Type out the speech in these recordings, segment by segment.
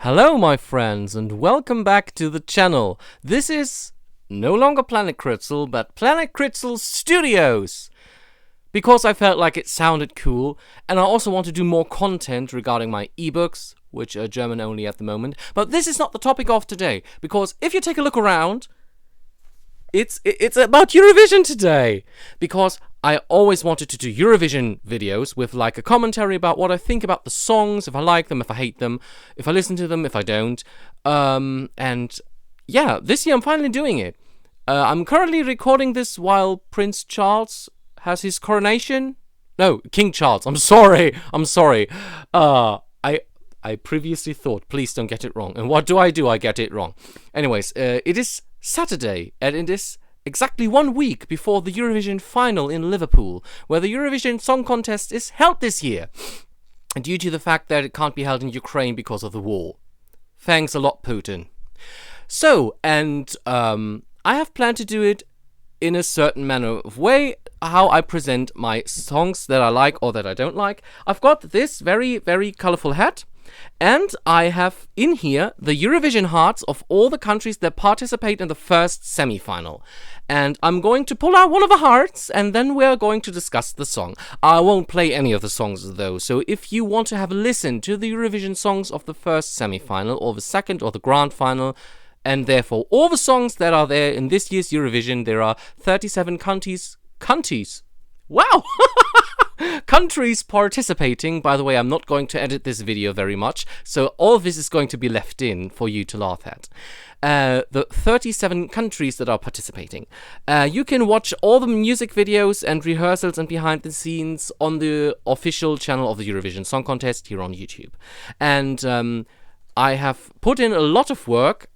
Hello my friends and welcome back to the channel. This is no longer Planet Kritzel, but Planet Kritzel Studios. Because I felt like it sounded cool, and I also want to do more content regarding my ebooks, which are German only at the moment. But this is not the topic of today, because if you take a look around, it's about Eurovision today. Because I always wanted to do Eurovision videos with like a commentary about what I think about the songs, if I like them, if I hate them, if I listen to them, if I don't. And yeah, this year I'm finally doing it. I'm currently recording this while Prince Charles has his coronation. No, King Charles. I'm sorry. I previously thought, please don't get it wrong. And what do? I get it wrong. Anyways, it is Saturday, and it is exactly 1 week before the Eurovision final in Liverpool, where the Eurovision Song Contest is held this year, due to the fact that it can't be held in Ukraine because of the war. Thanks a lot, Putin. So, and I have planned to do it in a certain manner of way, how I present my songs that I like or that I don't like. I've got this very, very colorful hat, and I have in here the Eurovision hearts of all the countries that participate in the first semi-final. And I'm going to pull out one of the hearts, and then we're going to discuss the song. I won't play any of the songs though, so if you want to have a listen to the Eurovision songs of the first semi-final, or the second, or the grand final, and therefore all the songs that are there in this year's Eurovision, there are 37 countries. Wow! Countries participating. By the way, I'm not going to edit this video very much, so all of this is going to be left in for you to laugh at. The 37 countries that are participating. You can watch all the music videos and rehearsals and behind the scenes on the official channel of the Eurovision Song Contest here on YouTube. And I have put in a lot of work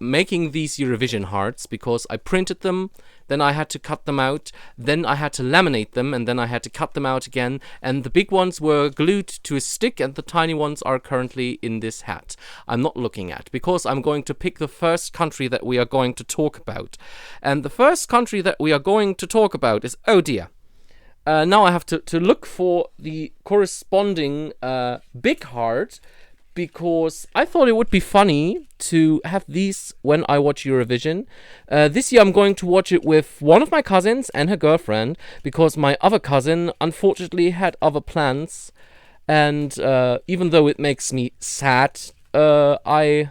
making these Eurovision hearts, because I printed them, then I had to cut them out, then I had to laminate them, and then I had to cut them out again, and the big ones were glued to a stick, and the tiny ones are currently in this hat I'm not looking at, because I'm going to pick the first country that we are going to talk about. And the first country that we are going to talk about is, oh dear, now I have to look for the corresponding big heart, because I thought it would be funny to have these when I watch Eurovision. This year I'm going to watch it with one of my cousins and her girlfriend, because my other cousin unfortunately had other plans, and even though it makes me sad, I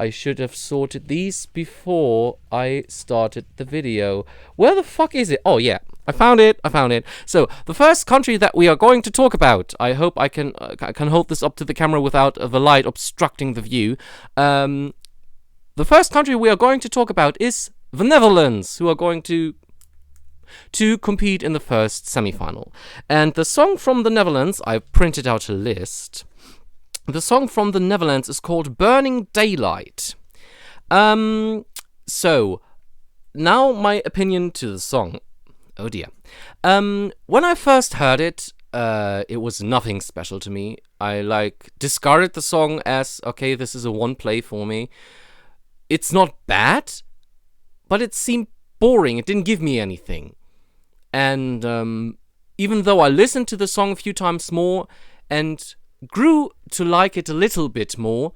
should have sorted these before I started the video. Where the fuck is it? Oh yeah, I found it. So, the first country that we are going to talk about, I hope I can hold this up to the camera without the light obstructing the view. The first country we are going to talk about is the Netherlands, who are going to compete in the first semi-final. And the song from the Netherlands, I've printed out a list. The song from the Netherlands is called Burning Daylight. So, now my opinion to the song. Oh dear. When I first heard it, it was nothing special to me. I discarded the song as, okay, this is a one play for me. It's not bad, but it seemed boring. It didn't give me anything. And even though I listened to the song a few times more and grew to like it a little bit more,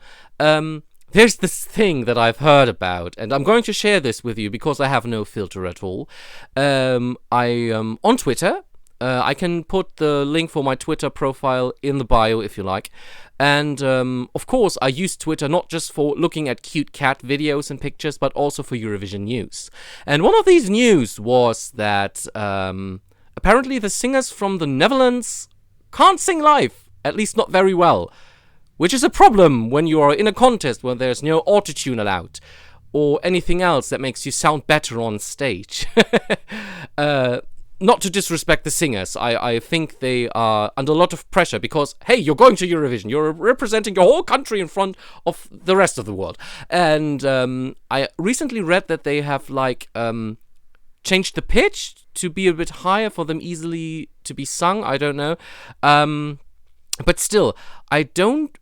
there's this thing that I've heard about, and I'm going to share this with you because I have no filter at all. On Twitter, I can put the link for my Twitter profile in the bio if you like. And of course, I use Twitter not just for looking at cute cat videos and pictures, but also for Eurovision news. And one of these news was that apparently the singers from the Netherlands can't sing live, at least not very well. Which is a problem when you are in a contest where there's no autotune allowed, or anything else that makes you sound better on stage. Not to disrespect the singers, I think they are under a lot of pressure because, hey, you're going to Eurovision, you're representing your whole country in front of the rest of the world. And I recently read that they have changed the pitch to be a bit higher for them easily to be sung, I don't know. But still, I don't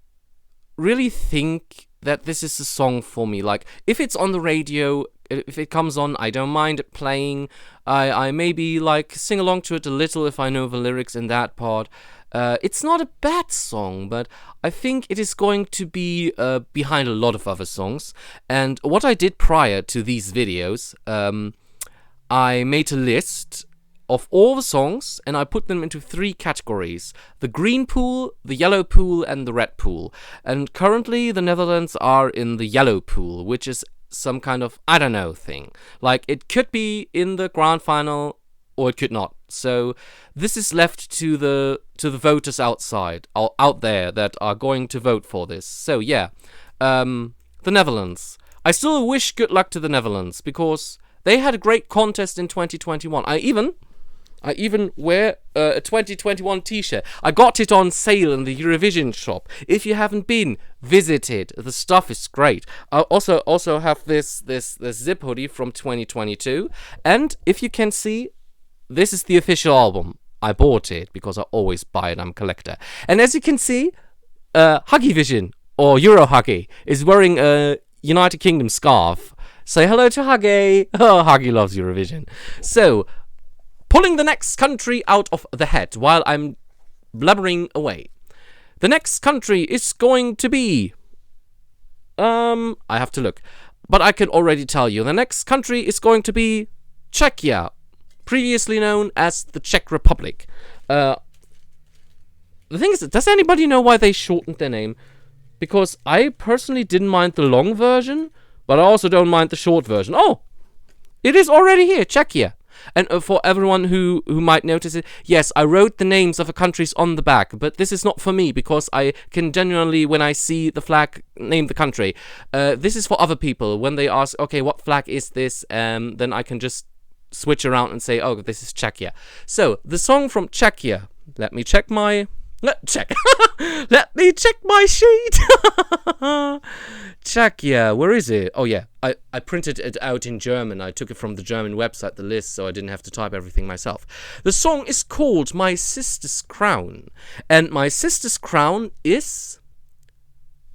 really think that this is a song for me. If it's on the radio, if it comes on, I don't mind it playing. I maybe sing along to it a little if I know the lyrics in that part. It's not a bad song, but I think it is going to be behind a lot of other songs. And what I did prior to these videos, I made a list of all the songs, and I put them into 3 categories: the green pool, the yellow pool, and the red pool. And currently the Netherlands are in the yellow pool, which is some kind of, I don't know, thing. Like, it could be in the grand final, or it could not. So this is left to the voters outside, out there, that are going to vote for this. So yeah, the Netherlands. I still wish good luck to the Netherlands, because they had a great contest in 2021. I even wear a 2021 t-shirt. I got it on sale in the Eurovision shop. If you haven't been, visit it. The stuff is great. I also have this zip hoodie from 2022. And if you can see, this is the official album. I bought it because I always buy it. I'm a collector. And as you can see, Huggyvision, or Euro Huggy, is wearing a United Kingdom scarf. Say hello to Huggy. Oh, Huggy loves Eurovision. So, pulling the next country out of the hat while I'm blubbering away. The next country is going to be... I have to look. But I can already tell you. The next country is going to be Czechia, previously known as the Czech Republic. The thing is, does anybody know why they shortened their name? Because I personally didn't mind the long version, but I also don't mind the short version. Oh! It is already here, Czechia. And for everyone who might notice it, yes, I wrote the names of the countries on the back, but this is not for me, because I can genuinely, when I see the flag, name the country. This is for other people. When they ask, okay, what flag is this, then I can just switch around and say, oh, this is Czechia. So, the song from Czechia. Let me check my... Let me check my sheet. Czechia, where is it? Oh yeah, I printed it out in German. I took it from the German website, the list, so I didn't have to type everything myself. The song is called My Sister's Crown. And My Sister's Crown is...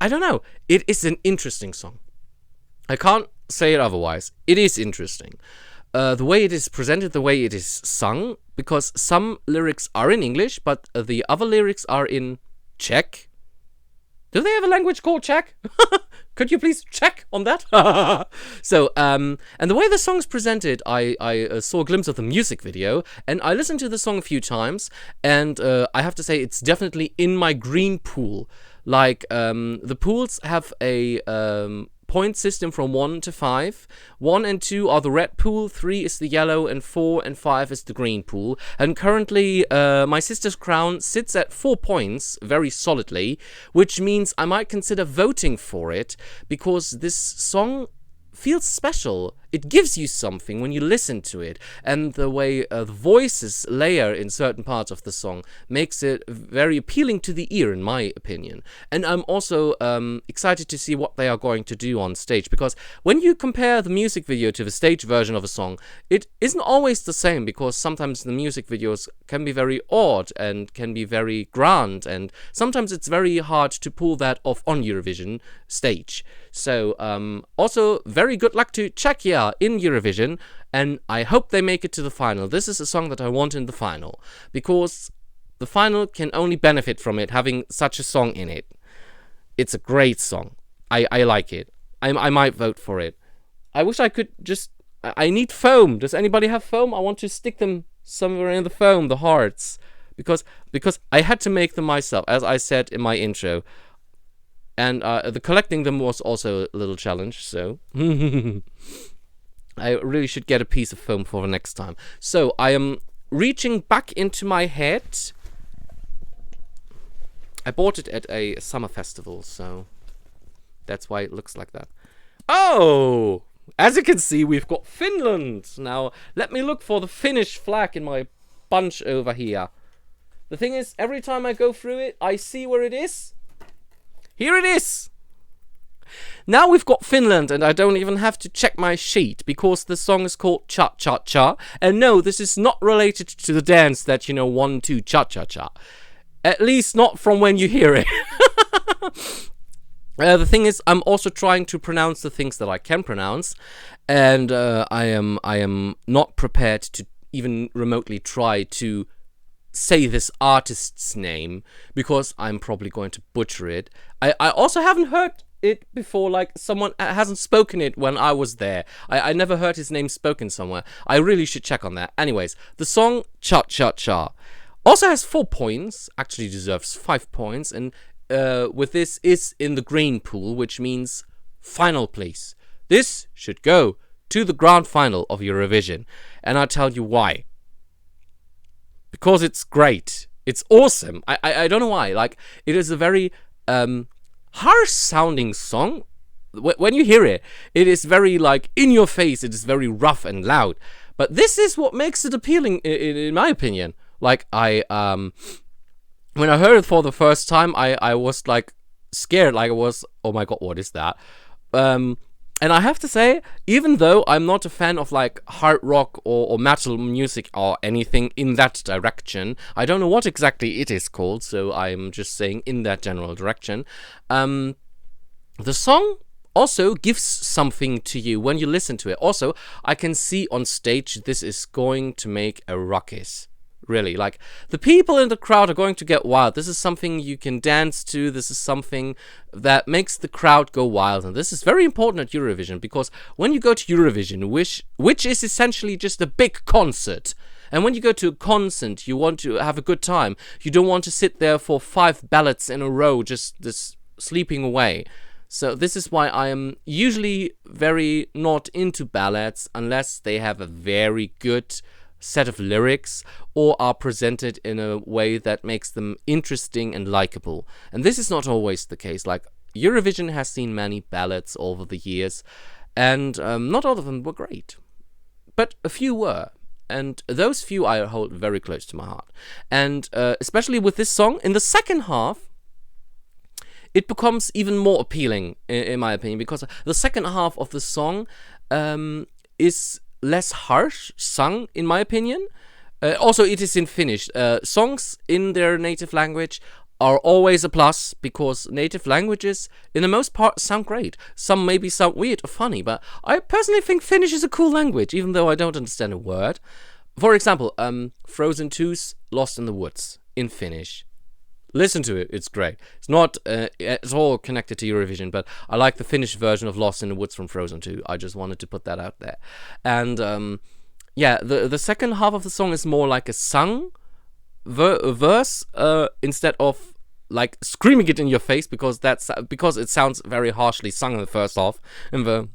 I don't know. It is an interesting song. I can't say it otherwise. It is interesting. The way it is presented, the way it is sung, because some lyrics are in English, but the other lyrics are in Czech. Do they have a language called Czech? Could you please check on that? So, and the way the song's presented, I saw a glimpse of the music video, and I listened to the song a few times, and I have to say it's definitely in my green pool. Like, the pools have a... point system from 1 to 5. 1 and 2 are the red pool, 3 is the yellow, and 4 and 5 is the green pool. And currently, My Sister's Crown sits at 4 points, very solidly, which means I might consider voting for it, because this song feels special. It gives you something when you listen to it, and the way the voices layer in certain parts of the song makes it very appealing to the ear, in my opinion. And I'm also excited to see what they are going to do on stage, because when you compare the music video to the stage version of a song, it isn't always the same, because sometimes the music videos can be very odd and can be very grand, and sometimes it's very hard to pull that off on Eurovision stage. So also very good luck to Czechia in Eurovision, and I hope they make it to the final. This is a song that I want in the final, because the final can only benefit from it having such a song in it. It's a great song. I like it. I might vote for it. I wish I could just... I need foam. Does anybody have foam? I want to stick them somewhere in the foam, the hearts, because I had to make them myself, as I said in my intro. And the collecting them was also a little challenge, so... I really should get a piece of foam for the next time. So, I am reaching back into my head. I bought it at a summer festival, so... that's why it looks like that. Oh! As you can see, we've got Finland! Now, let me look for the Finnish flag in my bunch over here. The thing is, every time I go through it, I see where it is. Here it is! Now we've got Finland, and I don't even have to check my sheet, because the song is called Cha Cha Cha. And no, this is not related to the dance that, 1, 2, cha cha cha. At least not from when you hear it. The thing is, I'm also trying to pronounce the things that I can pronounce, and I am not prepared to even remotely try to say this artist's name because I'm probably going to butcher it. I also haven't heard it before, like someone hasn't spoken it when I was there. I never heard his name spoken somewhere. I really should check on that. Anyways, the song Cha Cha Cha also has 4 points, actually deserves 5 points, and with this is in the green pool, which means final place. This should go to the grand final of Eurovision, and I'll tell you why. Because it's great. It's awesome. I don't know why. Like, it is a very harsh sounding song. When you hear it, it is very like in your face. It is very rough and loud. But this is what makes it appealing, in my opinion. Like, when I heard it for the first time, I was like scared. Like, I was, oh my god, what is that? And I have to say, even though I'm not a fan of like hard rock or metal music or anything in that direction, I don't know what exactly it is called, so I'm just saying in that general direction. The song also gives something to you when you listen to it. Also, I can see on stage this is going to make a ruckus. Really, like, the people in the crowd are going to get wild. This is something you can dance to. This is something that makes the crowd go wild. And this is very important at Eurovision, because when you go to Eurovision, which is essentially just a big concert, and when you go to a concert, you want to have a good time. You don't want to sit there for 5 ballads in a row, just sleeping away. So this is why I am usually very not into ballads unless they have a very good set of lyrics or are presented in a way that makes them interesting and likable. And this is not always the case. Like, Eurovision has seen many ballads over the years, and not all of them were great, but a few were. And those few I hold very close to my heart. And especially with this song, in the second half, it becomes even more appealing, in my opinion, because the second half of the song is less harsh sung, in my opinion. Also, it is in Finnish. Songs in their native language are always a plus, because native languages, in the most part, sound great. Some maybe sound weird or funny, but I personally think Finnish is a cool language, even though I don't understand a word. For example, Frozen 2's Lost in the Woods in Finnish. Listen to it, it's great. It's not at all connected to Eurovision, but I like the Finnish version of Lost in the Woods from Frozen 2. I just wanted to put that out there. And yeah, the second half of the song is more like a sung verse instead of like screaming it in your face, because it sounds very harshly sung in the first half, and the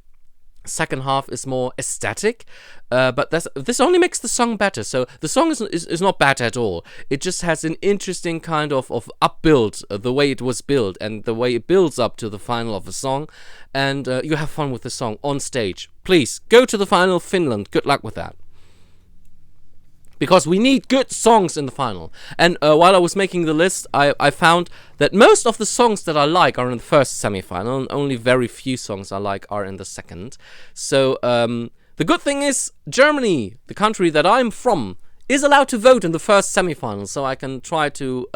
second half is more aesthetic, but this only makes the song better. So the song is not bad at all. It just has an interesting kind of up-build, the way it was built and the way it builds up to the final of the song, and you have fun with the song on stage. Please go to the final, Finland. Good luck with that, because we need good songs in the final. And while I was making the list, I found that most of the songs that I like are in the first semi-final, and only very few songs I like are in the second. So the good thing is, Germany, the country that I'm from, is allowed to vote in the first semi-final, so I can try to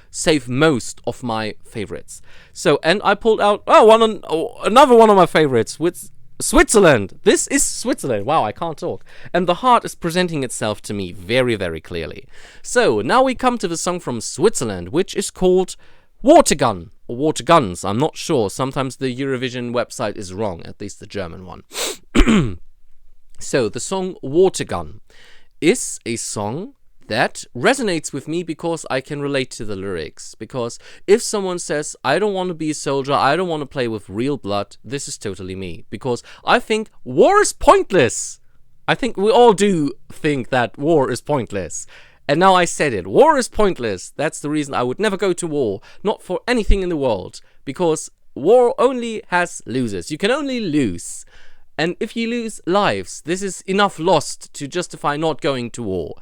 save most of my favorites. So, and I pulled out another one of my favorites, with Switzerland. This is Switzerland. Wow, I can't talk. And the heart is presenting itself to me very, very clearly. So, now we come to the song from Switzerland, which is called Water Gun, or Water Guns. I'm not sure. Sometimes the Eurovision website is wrong, at least the German one. So, the song Water Gun is a song that resonates with me because I can relate to the lyrics. Because if someone says, I don't want to be a soldier, I don't want to play with real blood, this is totally me. Because I think war is pointless. I think we all do think that war is pointless. And now I said it. War is pointless. That's the reason I would never go to war. Not for anything in the world. Because war only has losers. You can only lose. And if you lose lives, this is enough lost to justify not going to war.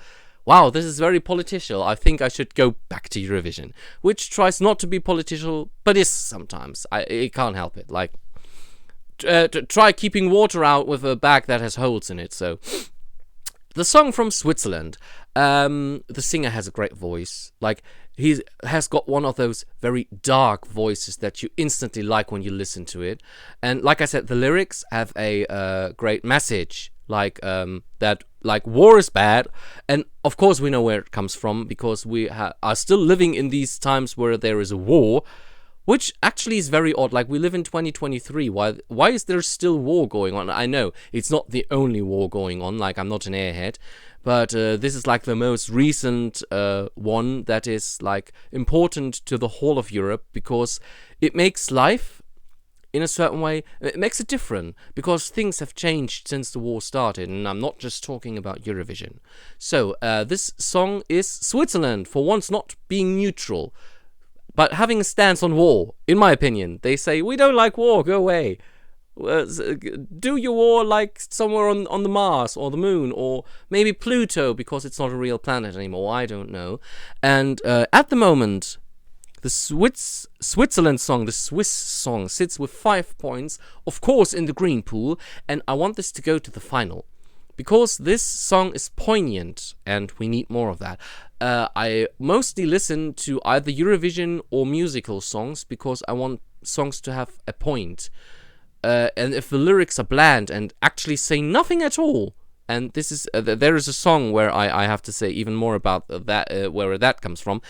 Wow, this is very political. I think I should go back to Eurovision, which tries not to be political, but is sometimes. I can't help it. Like, try keeping water out with a bag that has holes in it. So, the song from Switzerland. The singer has a great voice. Like, he has got one of those very dark voices that you instantly like when you listen to it. And like I said, the lyrics have a great message. Like, that like war is bad, and of course we know where it comes from because we are still living in these times where there is a war, which actually is very odd. Like, we live in 2023. Why is there still war going on? I know it's not the only war going on. Like, I'm not an airhead, but this is like the most recent one that is like important to the whole of Europe because it makes life in a certain way, it makes it different because things have changed since the war started, and I'm not just talking about Eurovision. So this song is Switzerland, for once not being neutral, but having a stance on war, in my opinion. They say, we don't like war, go away. Do your war like somewhere on the Mars or the Moon or maybe Pluto because it's not a real planet anymore, I don't know. And at the moment, the Switzerland song, the Swiss song, sits with 5 points, of course in the green pool, and I want this to go to the final. Because this song is poignant, and we need more of that. I mostly listen to either Eurovision or musical songs, because I want songs to have a point. And if the lyrics are bland and actually say nothing at all, and this is there is a song where I have to say even more about that, where that comes from,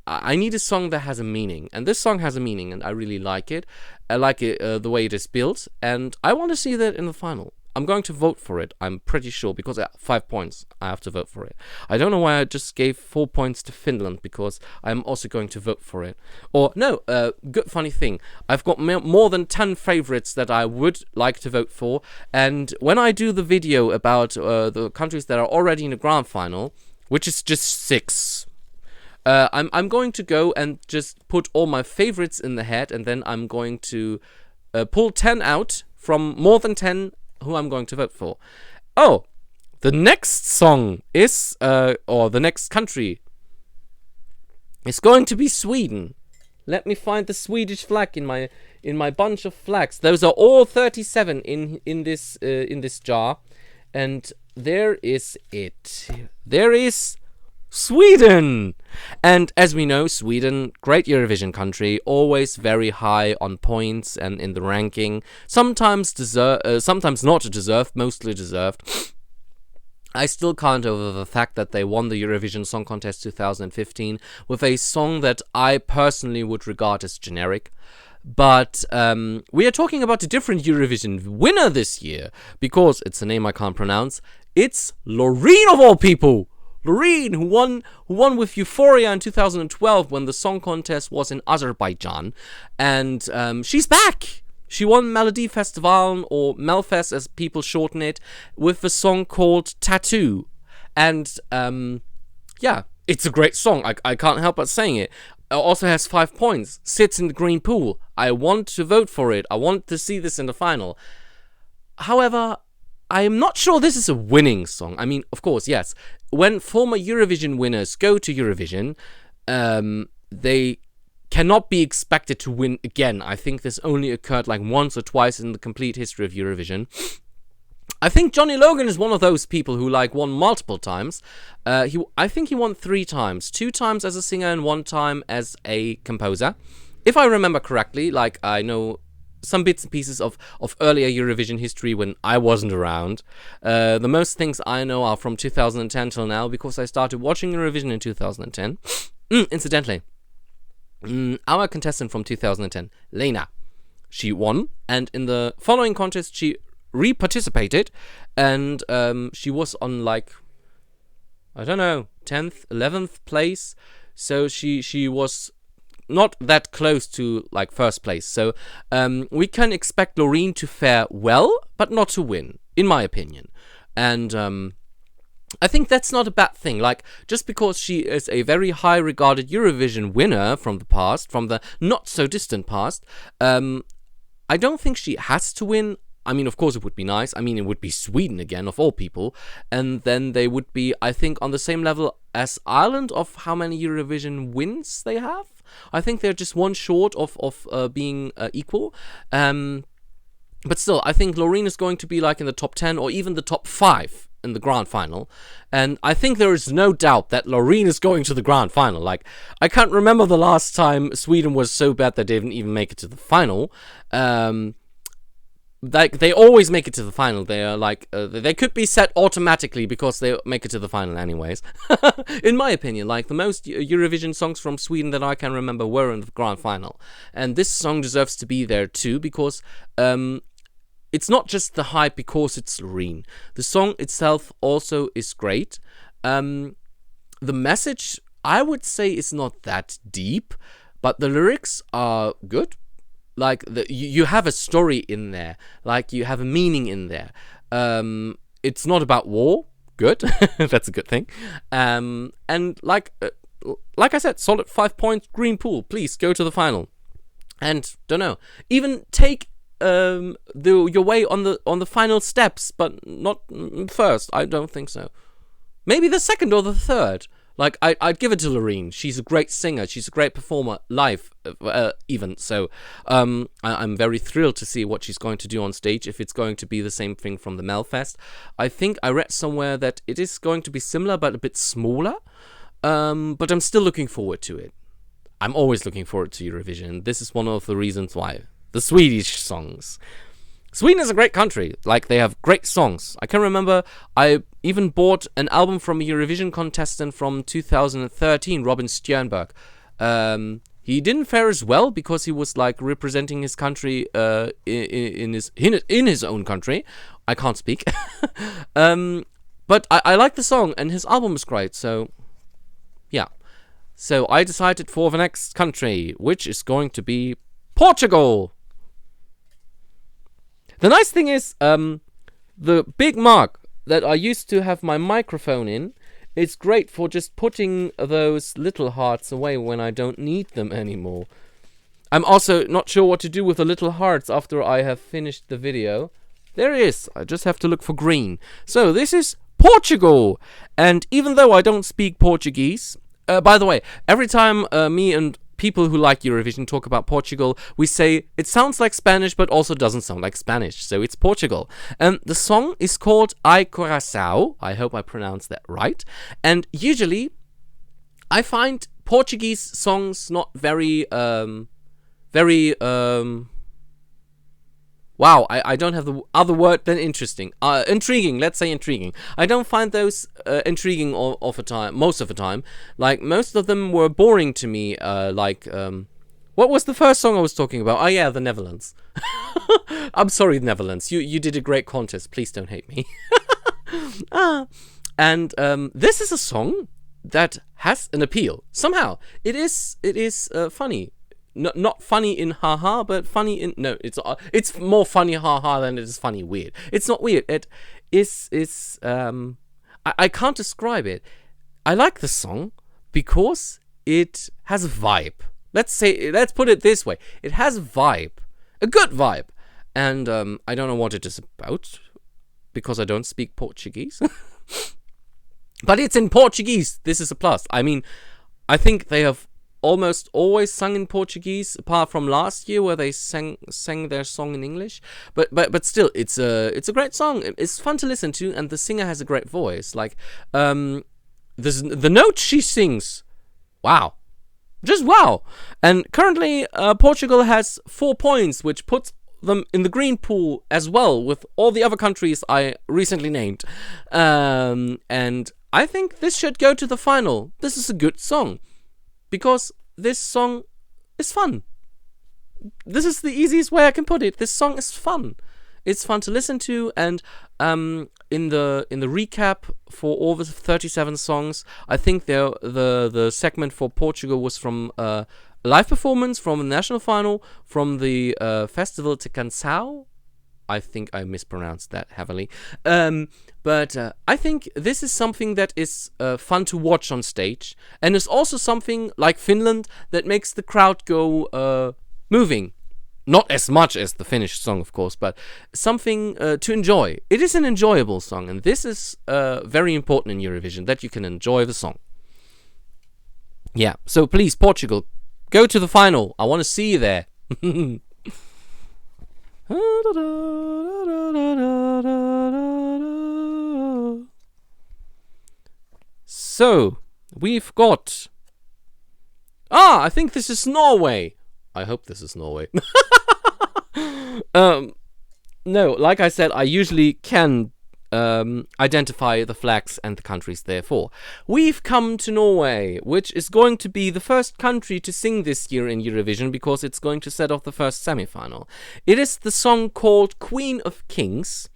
I need a song that has a meaning, and this song has a meaning, and I really like it. I like it the way it is built, and I want to see that in the final. I'm going to vote for it, I'm pretty sure, because at 5 points, I have to vote for it. I don't know why I just gave 4 points to Finland, because I'm also going to vote for it. Or, no, good funny thing, I've got more than 10 favorites that I would like to vote for, and when I do the video about the countries that are already in the grand final, which is just 6, I'm going to go and just put all my favorites in the head, and then I'm going to pull 10 out from more than 10 who I'm going to vote for. Oh, the next song is, or the next country is going to be Sweden. Let me find the Swedish flag in my bunch of flags. Those are all 37 in this jar, and there is it. There is Sweden! And as we know, Sweden, great Eurovision country, always very high on points and in the ranking. Sometimes not deserved, mostly deserved. I still can't over the fact that they won the Eurovision Song Contest 2015 with a song that I personally would regard as generic. But we are talking about a different Eurovision winner this year, because it's a name I can't pronounce. It's Loreen of all people! Loreen, who won with Euphoria in 2012 when the song contest was in Azerbaijan, and she's back. She won Melody Festival, or Melfest as people shorten it, with a song called Tattoo, and yeah, it's a great song. I can't help but saying it. It also has 5 points, sits in the green pool. I want to vote for it. I want to see this in the final. However, I am not sure this is a winning song. I mean, of course, yes. When former Eurovision winners go to Eurovision, they cannot be expected to win again. I think this only occurred like once or twice in the complete history of Eurovision. I think Johnny Logan is one of those people who like won multiple times. I think he won 3 times. 2 times as a singer and 1 time as a composer. If I remember correctly, like I know some bits and pieces of earlier Eurovision history when I wasn't around. The most things I know are from 2010 till now, because I started watching Eurovision in 2010. Incidentally, our contestant from 2010, Lena, she won, and in the following contest she re-participated, and she was on like, I don't know, 10th, 11th place, so she was not that close to like first place. So we can expect Loreen to fare well, but not to win, in my opinion. And I think that's not a bad thing. Like, just because she is a very high regarded Eurovision winner from the past, from the not so distant past, I don't think she has to win. I mean, of course it would be nice. I mean, it would be Sweden again, of all people. And then they would be, I think, on the same level as Ireland of how many Eurovision wins they have. I think they're just one short of being equal. But still, I think Loreen is going to be like in the top 10 or even the top 5 in the grand final. And I think there is no doubt that Loreen is going to the grand final. Like, I can't remember the last time Sweden was so bad that they didn't even make it to the final. like they always make it to the final. They are like they could be set automatically because they make it to the final anyways. In my opinion, like the most Eurovision songs from Sweden that I can remember were in the grand final, and this song deserves to be there too because it's not just the hype because it's Loreen. The song itself also is great. The message, I would say, is not that deep, but the lyrics are good. Like you have a story in there, like you have a meaning in there. It's not about war. Good, that's a good thing. And like I said, solid 5 points. Green Pool, please go to the final. And don't know, even take your way on the final steps, but not first. I don't think so. Maybe the second or the third. Like, I'd give it to Loreen. She's a great singer. She's a great performer live, even. So, I'm very thrilled to see what she's going to do on stage, if it's going to be the same thing from the Melfest. I think I read somewhere that it is going to be similar, but a bit smaller. But I'm still looking forward to it. I'm always looking forward to Eurovision. This is one of the reasons why. The Swedish songs. Sweden is a great country. Like, they have great songs. I can remember I even bought an album from a Eurovision contestant from 2013, Robin Stjernberg. He didn't fare as well because he was like representing his country in his own country. I can't speak. But I like the song and his album is great. So, yeah. So I decided for the next country, which is going to be Portugal. The nice thing is, the big mug that I used to have my microphone in, it's great for just putting those little hearts away when I don't need them anymore. I'm also not sure what to do with the little hearts after I have finished the video. There it is. I just have to look for green. So this is Portugal. And even though I don't speak Portuguese, by the way, every time me and people who like Eurovision talk about Portugal, we say it sounds like Spanish but also doesn't sound like Spanish, so it's Portugal. And the song is called Ai Coração. I hope I pronounced that right. And usually I find Portuguese songs not very wow, I don't have the other word than interesting. Intriguing, let's say intriguing. I don't find those intriguing all of the time, most of the time. Like, most of them were boring to me. What was the first song I was talking about? Oh yeah, the Netherlands. I'm sorry, Netherlands. You did a great contest. Please don't hate me. And this is a song that has an appeal. Somehow. It is funny. Not funny in haha, but funny in... No, it's more funny haha than it is funny weird. It's not weird. It is... I can't describe it. I like the song because it has a vibe. Let's put it this way. It has a vibe. A good vibe. And I don't know what it is about because I don't speak Portuguese. But it's in Portuguese. This is a plus. I mean, I think they have almost always sung in Portuguese, apart from last year where they sang their song in English. But still, it's a great song. It's fun to listen to, and the singer has a great voice. Like, the notes she sings, wow, just wow. And currently, Portugal has 4 points, which puts them in the green pool as well with all the other countries I recently named. And I think this should go to the final. This is a good song. Because this song is fun. This is the easiest way I can put it. This song is fun. It's fun to listen to, and in the recap for all the 37 songs, I think the segment for Portugal was from a live performance, from the national final, from the Festival de Canção. I think I mispronounced that heavily. But I think this is something that is fun to watch on stage. And it's also something, like Finland, that makes the crowd go moving. Not as much as the Finnish song, of course, but something to enjoy. It is an enjoyable song, and this is very important in Eurovision, that you can enjoy the song. Yeah, so please, Portugal, go to the final. I want to see you there. So, we've got... I think this is Norway. I hope this is Norway. No, like I said, I usually can identify the flags and the countries therefore. We've come to Norway, which is going to be the first country to sing this year in Eurovision because it's going to set off the first semi-final. It is the song called Queen of Kings.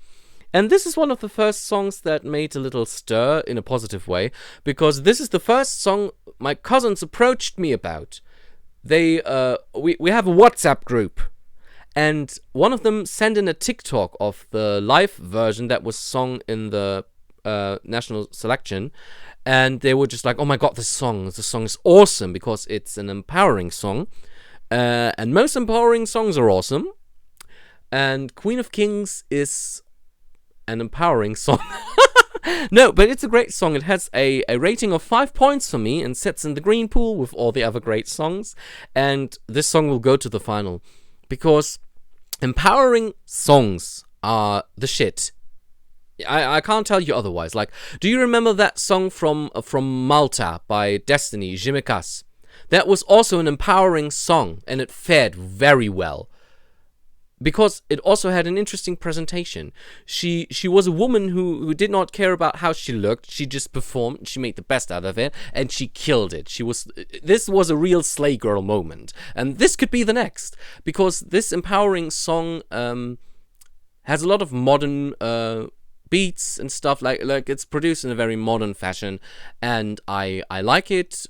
And this is one of the first songs that made a little stir in a positive way, because this is the first song my cousins approached me about. We have a WhatsApp group, and one of them sent in a TikTok of the live version that was sung in the national selection, and they were just like, "Oh my god, this song is awesome because it's an empowering song, and most empowering songs are awesome, and Queen of Kings is an empowering song." No, but it's a great song. It has a rating of 5 points for me and sits in the green pool with all the other great songs. And this song will go to the final because empowering songs are the shit. I can't tell you otherwise. Like, do you remember that song from Malta by Destiny, Jimikas? That was also an empowering song, and it fared very well. Because it also had an interesting presentation. She was a woman who did not care about how she looked. She just performed. She made the best out of it, and she killed it. This was a real slay girl moment, and this could be the next, because this empowering song has a lot of modern beats and stuff. Like it's produced in a very modern fashion, and I like it.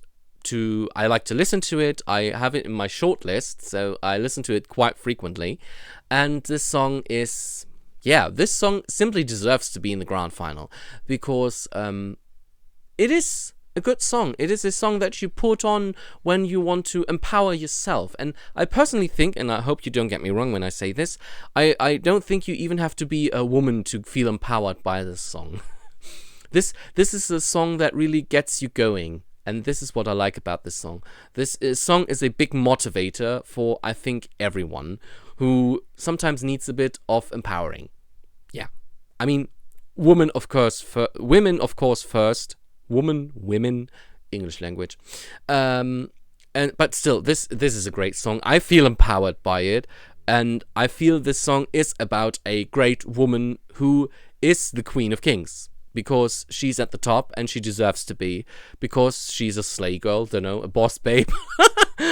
I like to listen to it. I have it in my short list, so I listen to it quite frequently. And this song this song simply deserves to be in the grand final because it is a good song. It is a song that you put on when you want to empower yourself. And I personally think, and I hope you don't get me wrong when I say this, I don't think you even have to be a woman to feel empowered by this song. This is a song that really gets you going. And this is what I like about this song. This song is a big motivator for, I think, everyone who sometimes needs a bit of empowering. Yeah. I mean, women, of course, first. Women, English language. But still, this is a great song. I feel empowered by it. And I feel this song is about a great woman who is the Queen of Kings. Because she's at the top and she deserves to be. Because she's a slay girl, a boss babe.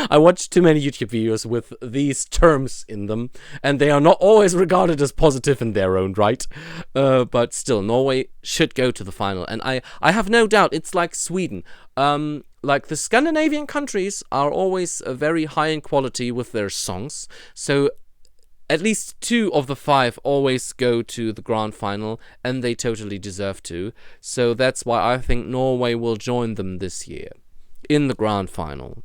I watch too many YouTube videos with these terms in them. And they are not always regarded as positive in their own right. But still, Norway should go to the final. And I have no doubt it's like Sweden. Like the Scandinavian countries are always very high in quality with their songs. So at least 2 of the 5 always go to the grand final, and they totally deserve to. So that's why I think Norway will join them this year in the grand final.